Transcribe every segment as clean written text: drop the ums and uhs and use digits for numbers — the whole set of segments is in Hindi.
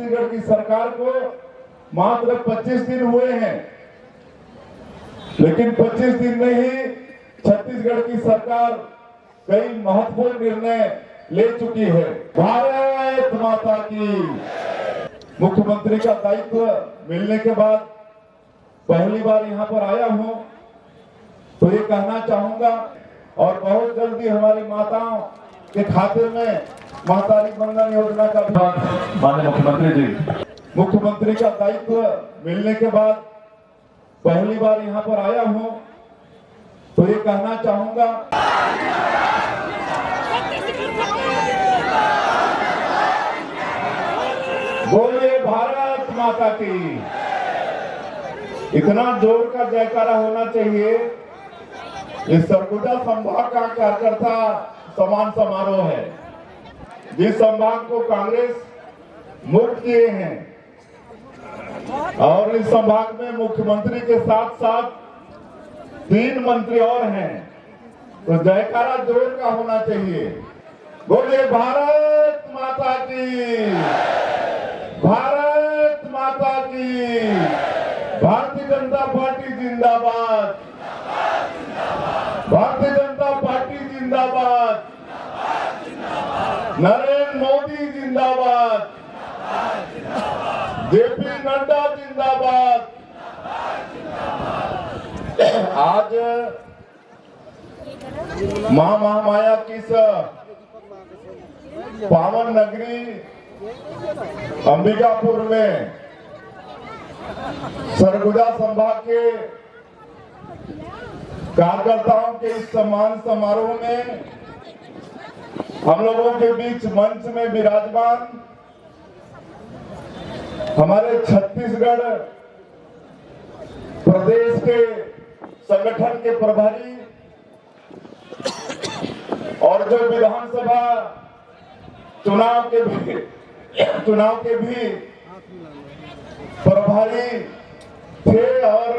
छत्तीसगढ़ की सरकार को मात्र 25 दिन हुए हैं, लेकिन 25 दिन में ही छत्तीसगढ़ की सरकार कई महत्वपूर्ण निर्णय ले चुकी है। भारत माता की। मुख्यमंत्री का दायित्व मिलने के बाद पहली बार यहाँ पर आया हूँ, तो ये कहना चाहूंगा और बहुत जल्दी हमारी माताओं के खाते में महतारी बंधन योजना का भी माननीय मुख्यमंत्री जी, मुख्यमंत्री का दायित्व मिलने के बाद पहली बार यहाँ पर आया हूँ, तो ये कहना चाहूंगा बोलिए भारत माता की। इतना जोर का जयकारा होना चाहिए। इस सरगुजा संभाग का कार्यकर्ता सम्मान समारोह है, जिस संभाग को कांग्रेस मुक्त किए हैं, और इस संभाग में मुख्यमंत्री के साथ साथ 3 मंत्री और हैं, तो जयकारा जोर का होना चाहिए। बोलिए भारत माता की, भारत माता की। भारतीय जनता पार्टी जिंदाबाद, भारतीय जनता पार्टी जिंदाबाद, नरेंद्र मोदी जिंदाबाद, जेपी नड्डा जिंदाबाद। आज मां महामाया की पावन नगरी अंबिकापुर में सरगुजा संभाग के कार्यकर्ताओं के इस सम्मान समारोह में हम लोगों के बीच मंच में विराजमान हमारे छत्तीसगढ़ प्रदेश के संगठन के प्रभारी और जो विधानसभा चुनाव के भी प्रभारी थे और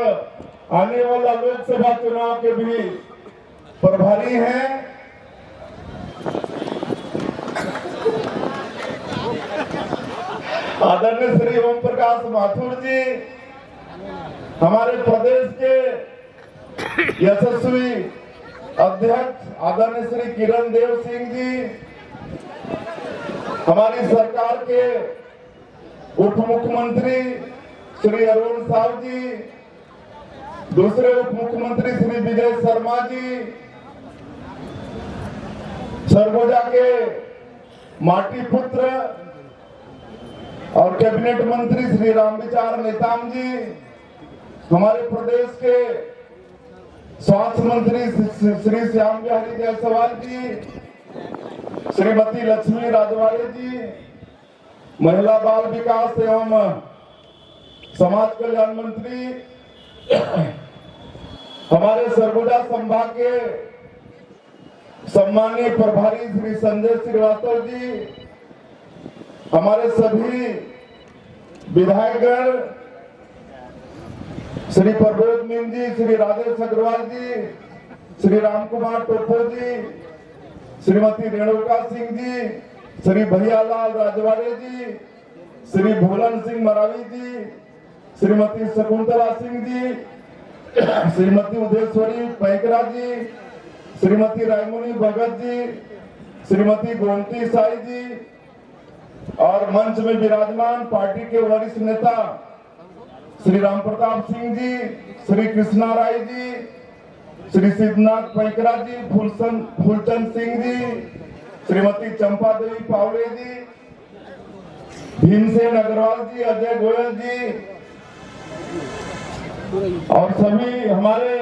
आने वाला लोकसभा चुनाव के भी प्रभारी हैं। आदरणीय श्री ओम प्रकाश माथुर जी, हमारे प्रदेश के यशस्वी अध्यक्ष आदरणीय श्री किरण देव सिंह जी, हमारी सरकार के उप मुख्यमंत्री श्री अरुण साव जी, दूसरे उप मुख्यमंत्री श्री विजय शर्मा जी, सरगुजा के माटी पुत्र और कैबिनेट मंत्री श्री रामविचार नेताम जी, हमारे प्रदेश के स्वास्थ्य मंत्री श्री श्याम बिहारी जायसवाल जी, श्रीमती लक्ष्मी राजवाड़े जी, महिला बाल विकास एवं समाज कल्याण मंत्री, हमारे सरगुजा संभाग के सम्मानीय प्रभारी श्री संजय श्रीवास्तव जी, हमारे सभी विधायकगण श्री प्रबोध मीन जी, श्री राजेश अग्रवाल जी, श्री राम कुमार टोपो जी, श्रीमती रेणुका सिंह जी, श्री भैयालाल राजवाड़े जी, श्री भोलन सिंह मरावी जी, श्रीमती शकुंतला सिंह जी, श्रीमती उदयश्वरी पैकरा जी, श्रीमती रायमुनी भगत जी, श्रीमती गोमती साई जी, और मंच में विराजमान पार्टी के वरिष्ठ नेता श्री राम प्रताप सिंह जी, श्री कृष्णा राय जी, श्री सिद्धनाथ पैकरा जी, फूलचंद सिंह जी, श्रीमती चंपा देवी पावले जी, भीमसेन अग्रवाल जी, अजय गोयल जी, और सभी हमारे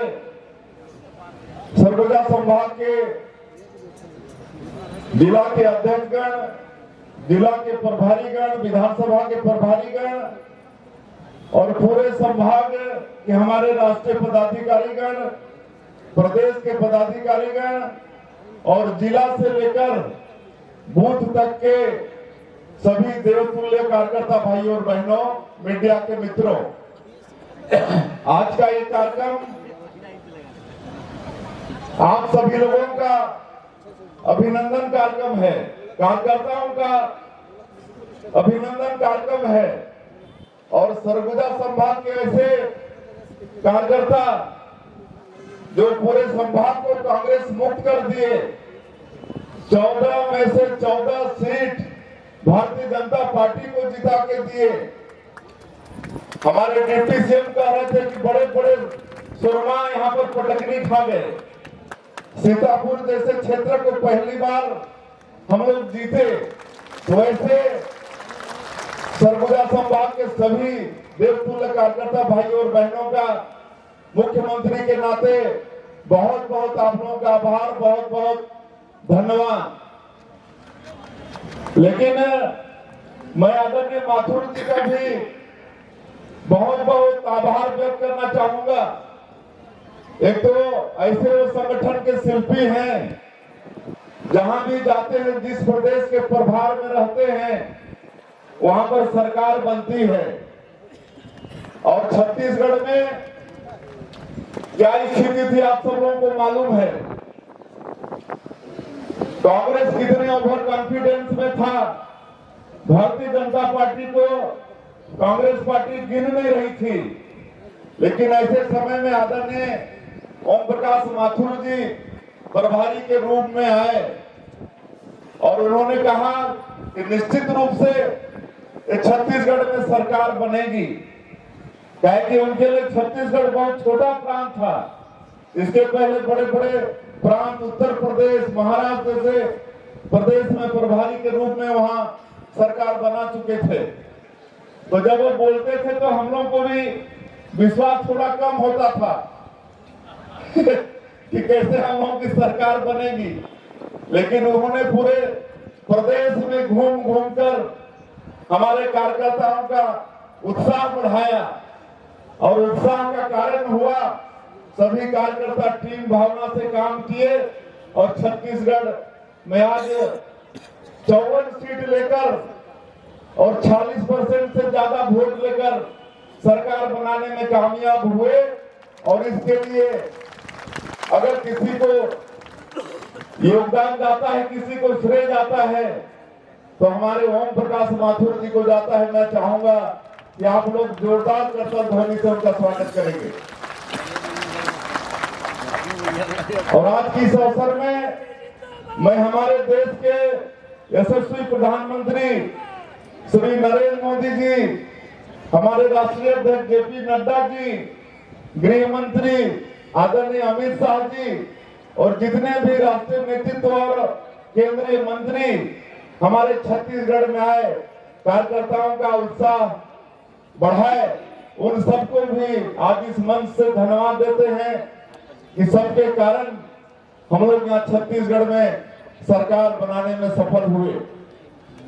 सरगुजा संभाग के जिला के अध्यक्षगण, जिला के प्रभारीगण, विधानसभा के प्रभारीगण और पूरे संभाग के हमारे राष्ट्रीय पदाधिकारीगण, प्रदेश के पदाधिकारीगण और जिला से लेकर बूथ तक के सभी देवतुल्य कार्यकर्ता भाई और बहनों, मीडिया के मित्रों, आज का ये कार्यक्रम आप सभी लोगों का अभिनंदन कार्यक्रम है। कार्यकर्ताओं का अभिनंदन कार्यक्रम है। और सरगुजा संभाग के ऐसे कार्यकर्ता जो पूरे संभाग को कांग्रेस मुक्त कर दिए, 14 में से 14 सीट भारतीय जनता पार्टी को जिता के दिए। हमारे डिप्टी सीएम कह रहे थे कि बड़े बड़े सुरमा यहाँ पर पटकनी खा गए। सीतापुर जैसे क्षेत्र को पहली बार हम लोग जीते, तो ऐसे सरगुजा संभाग के सभी देवतुल्य कार्यकर्ता भाइयों और बहनों का मुख्यमंत्री के नाते बहुत बहुत आप लोगों का आभार, बहुत बहुत धन्यवाद। लेकिन मैं आदरणीय माथुर जी का भी बहुत बहुत आभार व्यक्त करना चाहूंगा। एक तो ऐसे वो संगठन के शिल्पी हैं, जहां भी जाते हैं, जिस प्रदेश के प्रभार में रहते हैं, वहां पर सरकार बनती है। और छत्तीसगढ़ में क्या स्थिति थी आप सब लोगों को मालूम है। कांग्रेस कितने ओवर कॉन्फिडेंस में था, भारतीय जनता पार्टी को कांग्रेस पार्टी गिन नहीं रही थी। लेकिन ऐसे समय में आदरणीय ओम प्रकाश माथुर जी प्रभारी के रूप में आए और उन्होंने कहा कि निश्चित रूप से छत्तीसगढ़ में सरकार बनेगी। क्या कि उनके लिए छत्तीसगढ़ बहुत छोटा प्रांत था। इसके पहले बड़े बड़े प्रांत उत्तर प्रदेश, महाराष्ट्र जैसे प्रदेश में प्रभारी के रूप में वहां सरकार बना चुके थे। तो जब वो बोलते थे तो हम लोग को भी विश्वास थोड़ा कम होता था कि कैसे हम लोगों की सरकार बनेगी। लेकिन उन्होंने पूरे प्रदेश में घूम घूम कर हमारे कार्यकर्ताओं का उत्साह बढ़ाया और उत्साह का कारण हुआ सभी कार्यकर्ता टीम भावना से काम किए और छत्तीसगढ़ में आज 54 सीट लेकर और 40% से ज्यादा वोट लेकर सरकार बनाने में कामयाब हुए। और इसके लिए अगर किसी को योगदान जाता है, किसी को श्रेय जाता है, तो हमारे ओम प्रकाश माथुर जी को जाता है। मैं चाहूंगा कि आप लोग जोरदार करतब ध्वनि से उनका स्वागत करेंगे। और आज के इस अवसर में मैं हमारे देश के यशस्वी प्रधानमंत्री श्री नरेंद्र मोदी जी, हमारे राष्ट्रीय अध्यक्ष जेपी नड्डा जी, गृह मंत्री आदरणीय अमित शाह जी और जितने भी राष्ट्रीय नेतृत्व और केंद्रीय मंत्री हमारे छत्तीसगढ़ में आए, कार्यकर्ताओं का उत्साह बढ़ाए, उन सबको भी आज इस मंच से धन्यवाद देते हैं कि सबके कारण हम लोग यहाँ छत्तीसगढ़ में सरकार बनाने में सफल हुए।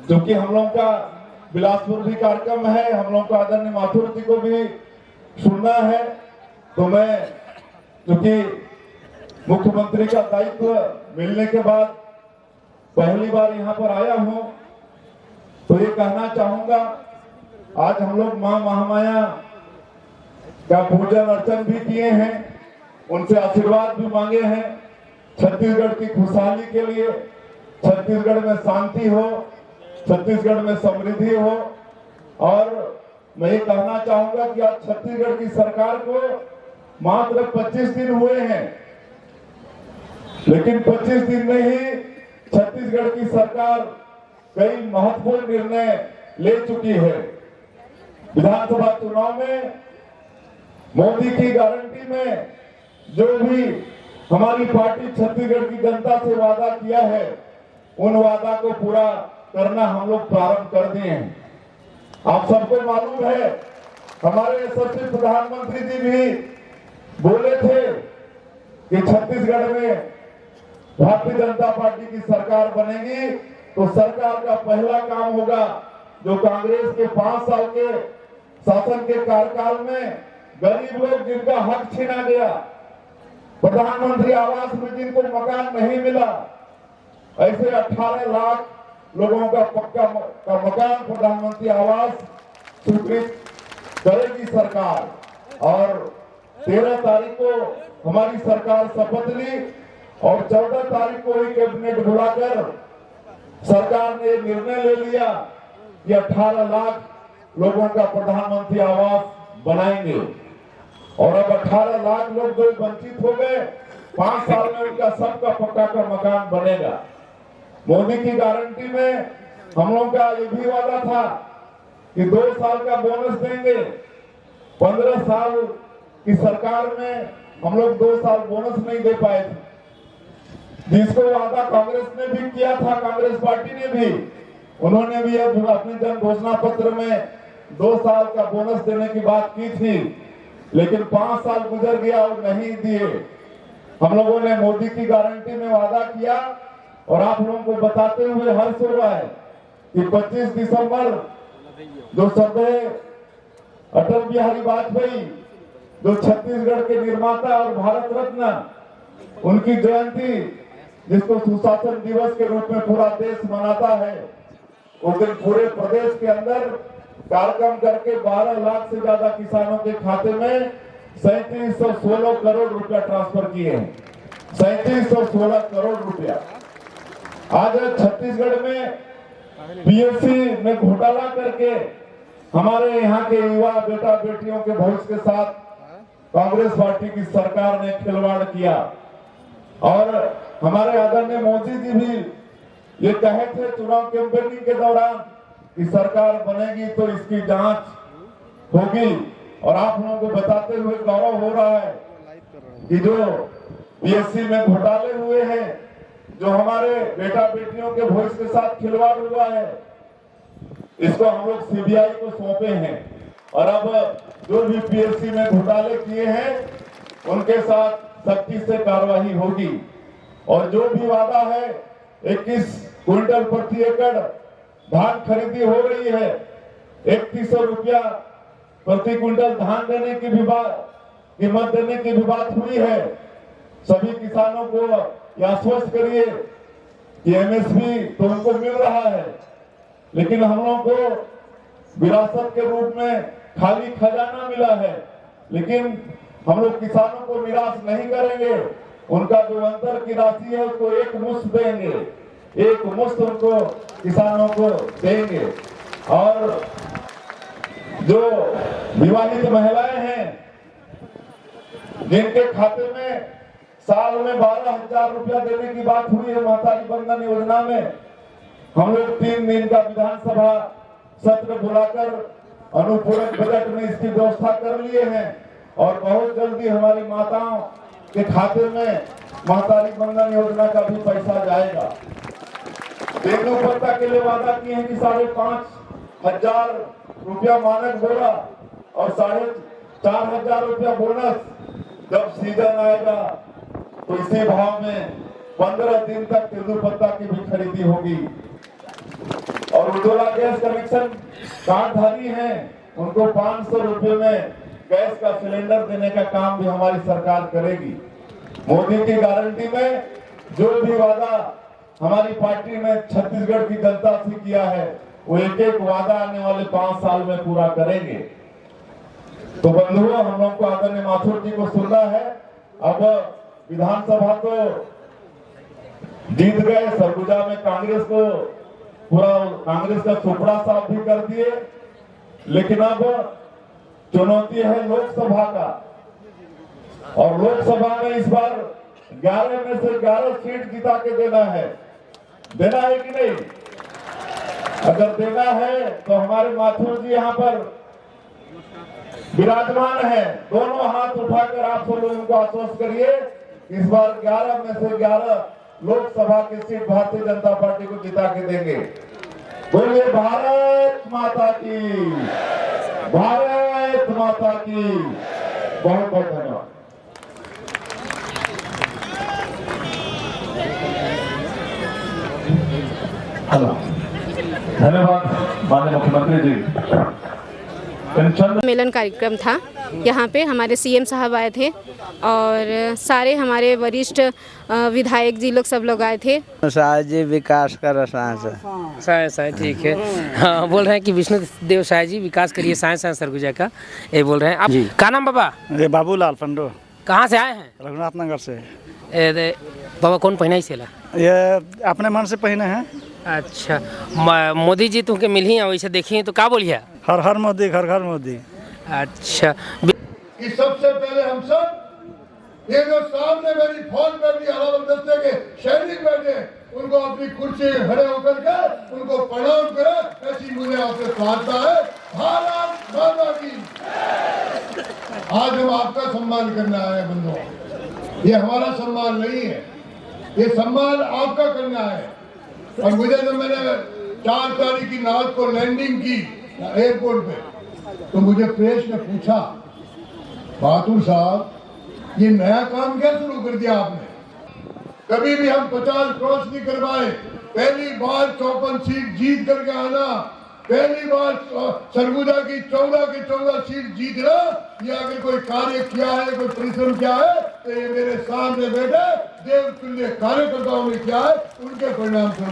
क्योंकि हम लोगों का बिलासपुर भी कार्यक्रम है, हम लोगों को आदरणीय माथुर जी को भी सुनना है। तो मैं क्योंकि मुख्यमंत्री का दायित्व मिलने के बाद पहली बार यहाँ पर आया हूँ, तो ये कहना चाहूंगा, आज हम लोग मां महामाया का पूजन अर्चन भी किए हैं, उनसे आशीर्वाद भी मांगे हैं छत्तीसगढ़ की खुशहाली के लिए, छत्तीसगढ़ में शांति हो, छत्तीसगढ़ में समृद्धि हो। और मैं ये कहना चाहूंगा कि आज छत्तीसगढ़ की सरकार को मात्र 25 दिन हुए हैं, लेकिन 25 दिन में ही छत्तीसगढ़ की सरकार कई महत्वपूर्ण निर्णय ले चुकी है। विधानसभा चुनाव में मोदी की गारंटी में जो भी हमारी पार्टी छत्तीसगढ़ की जनता से वादा किया है, उन वादा को पूरा करना हम लोग प्रारंभ कर दिए हैं। आप सबको मालूम है, हमारे यशस्वी प्रधानमंत्री जी भी बोले थे कि छत्तीसगढ़ में भारतीय जनता पार्टी की सरकार बनेगी तो सरकार का पहला काम होगा जो कांग्रेस के 5 साल के शासन के कार्यकाल में गरीब लोग जिनका हक छीना गया, प्रधानमंत्री आवास में जिनको मकान नहीं मिला, ऐसे 18 लाख लोगों का पक्का मकान प्रधानमंत्री आवास स्वीकृत करेगी सरकार। और 13 तारीख को हमारी सरकार शपथ ली और 14 तारीख को ही कैबिनेट बुलाकर सरकार ने निर्णय ले लिया कि 18 लाख लोगों का प्रधानमंत्री आवास बनाएंगे और अब 18 लाख लोग जो वंचित हो गए 5 साल में उनका सबका पक्का का मकान बनेगा। मोदी की गारंटी में हम लोगों का ये भी वादा था कि 2 साल का बोनस देंगे। 15 साल की सरकार में हम लोग 2 साल बोनस नहीं दे पाए थे, जिसको वादा कांग्रेस ने भी किया था, कांग्रेस पार्टी ने भी, उन्होंने भी अब अपने जन घोषणा पत्र में 2 साल का बोनस देने की बात की थी, लेकिन 5 साल गुजर गया और नहीं दिए। हम लोगों ने मोदी की गारंटी में वादा किया और आप लोगों को बताते हुए हर्ष हो रहा है कि 25 दिसंबर जो श्रद्धेय अटल बिहारी वाजपेयी जो छत्तीसगढ़ के निर्माता और भारत रत्न, उनकी जयंती जिसको सुशासन दिवस के रूप में पूरा देश मनाता है, उस दिन पूरे प्रदेश के अंदर कार्यक्रम करके 12 लाख से ज्यादा किसानों के खाते में 3716 करोड़ रुपया ट्रांसफर किए हैं। 3716 करोड़ रुपया। आज छत्तीसगढ़ में पीएससी में घोटाला करके हमारे यहाँ के युवा बेटा बेटियों के भविष्य के साथ कांग्रेस पार्टी की सरकार ने खिलवाड़ किया और हमारे आदरणीय मोदी जी भी ये कहे थे चुनाव कैंपेनिंग के दौरान कि सरकार बनेगी तो इसकी जांच होगी। और आप लोगों को बताते हुए गौरव हो रहा है कि जो पीएससी में घोटाले हुए हैं, जो हमारे बेटा बेटियों के भविष्य के साथ खिलवाड़ हुआ है, इसको हम लोग सीबीआई को सौंपे हैं और अब जो भी पीएससी में घोटाले किए हैं उनके साथ सख्ती से कार्रवाई होगी। और जो भी वादा है 21 क्विंटल प्रति एकड़ धान खरीदी हो रही है, 3100 रुपया प्रति क्विंटल धान देने की भी बात, कीमत देने की भी बात हुई है। सभी किसानों को यह आश्वस्त करिए कि एमएसपी तो उनको मिल रहा है, लेकिन हम लोगों को विरासत के रूप में खाली खजाना मिला है, लेकिन हम लोग किसानों को निराश नहीं करेंगे। उनका जो अंतर की राशि है उसको एक मुश्त देंगे, एक मुश्त उनको किसानों को देंगे। और जो विवाहित महिलाएं हैं जिनके खाते में साल में 12,000 रुपया देने की बात हुई है महतारी बंधन योजना में, हम लोग 3 दिन का विधानसभा सत्र बुलाकर अनुपूरक बजट में इसकी व्यवस्था कर लिए हैं और बहुत जल्दी हमारी माताओं के खाते में महतारी बंधन योजना का भी पैसा जाएगा। तेंदुपत्ता के लिए वादा किए हैं कि 5,500 रुपया मानक बोरा और 4,500 रुपया बोनस। जब सीजन आएगा तो इसी भाव में 15 दिन तक तेंदुपत्ता की भी खरीदी होगी। और उज्ज्वला गैस कनेक्शन कार्डधारी हैं उनको 500 रुपये में गैस का सिलेंडर देने का काम भी हमारी सरकार करेगी। मोदी की गारंटी में जो भी वादा हमारी पार्टी ने छत्तीसगढ़ की जनता से किया है वो एक एक वादा आने वाले 5 साल में पूरा करेंगे। तो बंधुओं, हम लोग को आदरणीय माथुर जी को सुनना है। अब विधानसभा तो जीत गए, सरगुजा में कांग्रेस को पूरा कांग्रेस का चोपड़ा साफ भी कर दिए, लेकिन अब चुनौती है लोकसभा का। और लोकसभा में इस बार 11 में से 11 सीट जिता के देना है कि नहीं? अगर देना है तो हमारे माथुर जी यहाँ पर विराजमान है, दोनों हाथ उठाकर आप सब लोग उनको आश्वस्त करिए इस बार 11 में से 11 लोकसभा की सीट भारतीय जनता पार्टी को जिता के देंगे। बोलिए भारत माता की, भारत माता की। बहुत बहुत धन्यवाद। हेलो, धन्यवाद माननीय मुख्यमंत्री जी। सम्मेलन कार्यक्रम था, यहाँ पे हमारे सीएम साहब आए थे और सारे हमारे वरिष्ठ विधायक जी लोग सब लोग आए थे। साय जी विकास कर साय ठीक है। हाँ, बोल रहे हैं कि विष्णु देव साय जी विकास करिए साय सरगुजा का, ये बोल रहे हैं। आप क्या नाम बाबा? ये बाबूलाल फंडो। कहाँ से आए हैं? रघुनाथ नगर से। बाबा कौन पहना ही सेला? ये अपने मन से पहने हैं। अच्छा मोदी जी तुमके मिली हैं वैसे देखी तो का बोलिए? हर हर मोदी, घर घर मोदी। अच्छा कि सबसे पहले हम सब ये जो सामने मेरी फौज पर भी हरावल दस्ते के सैनिक बैठे उनको अपनी कुर्सी में खड़े होकर के उनको प्रणाम करे, ऐसी मुझे आपसे प्रार्थना है। भारत माता की। आज हम आपका सम्मान करने आए हैं बंधुओं, ये हमारा सम्मान नहीं है, ये सम्मान आपका करना है। और मुझे जब मैंने 4 तारीख की रात को लैंडिंग की एयरपोर्ट पे तो मुझे प्रेस ने पूछा, बहादुर साहब ये नया काम क्या शुरू कर दिया आपने? कभी भी हम 50 क्रॉस नहीं करवाए, पहली बार 54 सीट जीत करके आना, पहली बार सरगुजा की 14 की 14 सीट जीतना, ये अगर कोई कार्य किया है, कोई परिश्रम किया है तो ये मेरे सामने बैठे देवतुल्य कार्यकर्ताओं ने किया है, उनके परिणाम स्वरूप